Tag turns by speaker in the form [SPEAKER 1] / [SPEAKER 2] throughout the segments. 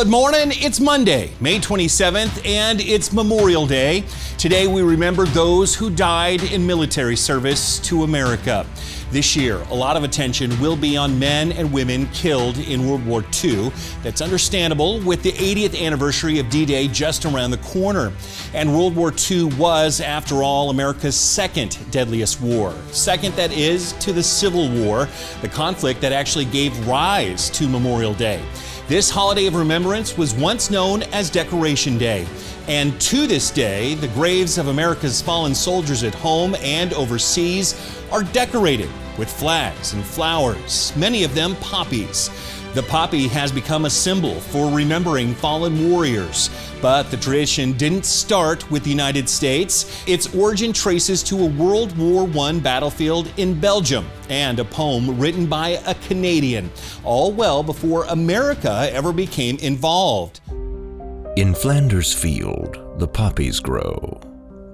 [SPEAKER 1] Good morning. It's Monday, May 27th, and it's Memorial Day. Today we remember those who died in military service to America. This year, a lot of attention will be on men and women killed in World War II. That's understandable with the 80th anniversary of D-Day just around the corner. And World War II was, after all, America's second deadliest war. Second, that is, to the Civil War, the conflict that actually gave rise to Memorial Day. This holiday of remembrance was once known as Decoration Day. And to this day, the graves of America's fallen soldiers at home and overseas are decorated with flags and flowers, many of them poppies. The poppy has become a symbol for remembering fallen warriors. But the tradition didn't start with the United States. Its origin traces to a World War I battlefield in Belgium and a poem written by a Canadian, all well before America ever became involved.
[SPEAKER 2] In Flanders field, the poppies grow,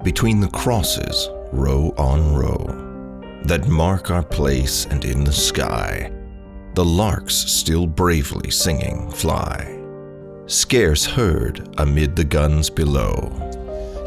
[SPEAKER 2] between the crosses, row on row, that mark our place, and in the sky, the larks still bravely singing fly, scarce heard amid the guns below.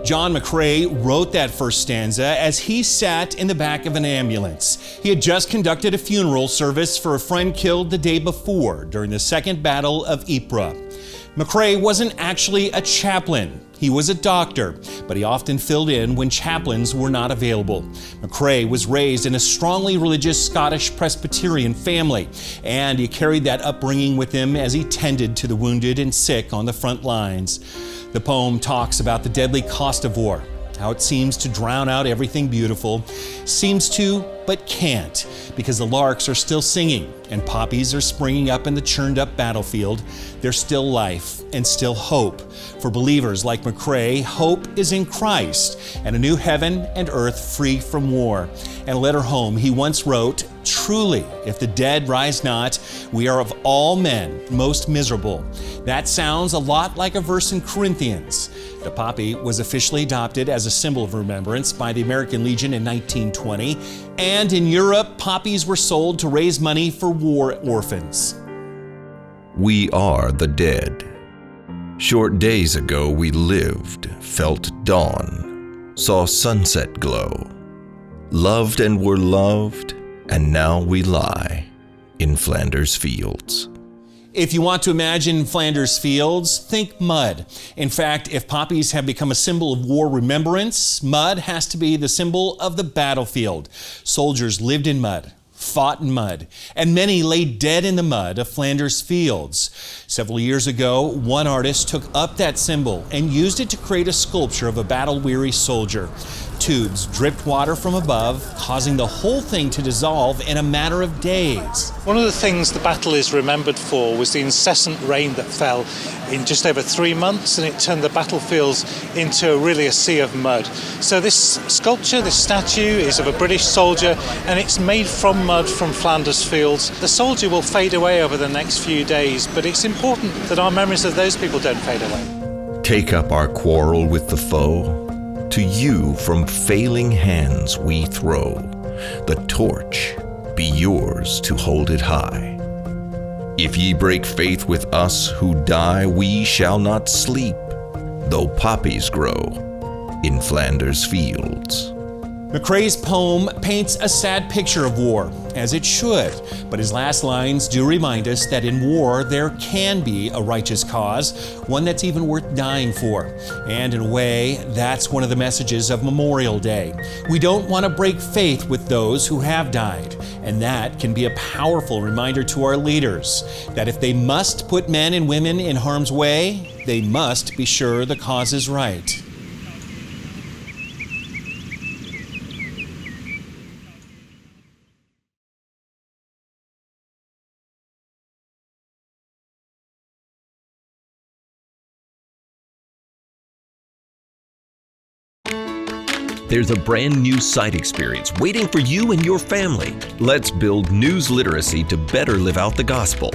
[SPEAKER 1] John McCrae wrote that first stanza as he sat in the back of an ambulance. He had just conducted a funeral service for a friend killed the day before during the Second Battle of Ypres. McCrae wasn't actually a chaplain. He was a doctor, but he often filled in when chaplains were not available. McCrae was raised in a strongly religious Scottish Presbyterian family, and he carried that upbringing with him as he tended to the wounded and sick on the front lines. The poem talks about the deadly cost of war, how it seems to drown out everything beautiful, seems to, but can't, because the larks are still singing and poppies are springing up in the churned up battlefield. There's still life and still hope. For believers like McCrae, hope is in Christ and a new heaven and earth free from war. In a letter home, he once wrote, "Truly, if the dead rise not, we are of all men most miserable." That sounds a lot like a verse in Corinthians. The poppy was officially adopted as a symbol of remembrance by the American Legion in 1920, and in Europe, poppies were sold to raise money for war orphans.
[SPEAKER 2] We are the dead. Short days ago we lived, felt dawn, saw sunset glow, loved and were loved, and now we lie in Flanders fields.
[SPEAKER 1] If you want to imagine Flanders fields, think mud. In fact, if poppies have become a symbol of war remembrance, mud has to be the symbol of the battlefield. Soldiers lived in mud, fought in mud, and many lay dead in the mud of Flanders fields. Several years ago, one artist took up that symbol and used it to create a sculpture of a battle-weary soldier. Tubes dripped water from above, causing the whole thing to dissolve in a matter of days.
[SPEAKER 3] One of the things the battle is remembered for was the incessant rain that fell in just over 3 months, and it turned the battlefields into really a sea of mud. So this sculpture, this statue, is of a British soldier, and it's made from mud from Flanders fields. The soldier will fade away over the next few days, but it's important that our memories of those people don't fade away.
[SPEAKER 2] Take up our quarrel with the foe. To you from failing hands we throw. The torch be yours to hold it high. If ye break faith with us who die, we shall not sleep, though poppies grow in Flanders fields.
[SPEAKER 1] McCrae's poem paints a sad picture of war, as it should, but his last lines do remind us that in war there can be a righteous cause, one that's even worth dying for. And in a way, that's one of the messages of Memorial Day. We don't want to break faith with those who have died, and that can be a powerful reminder to our leaders that if they must put men and women in harm's way, they must be sure the cause is right.
[SPEAKER 4] There's a brand new site experience waiting for you and your family. Let's build news literacy to better live out the gospel.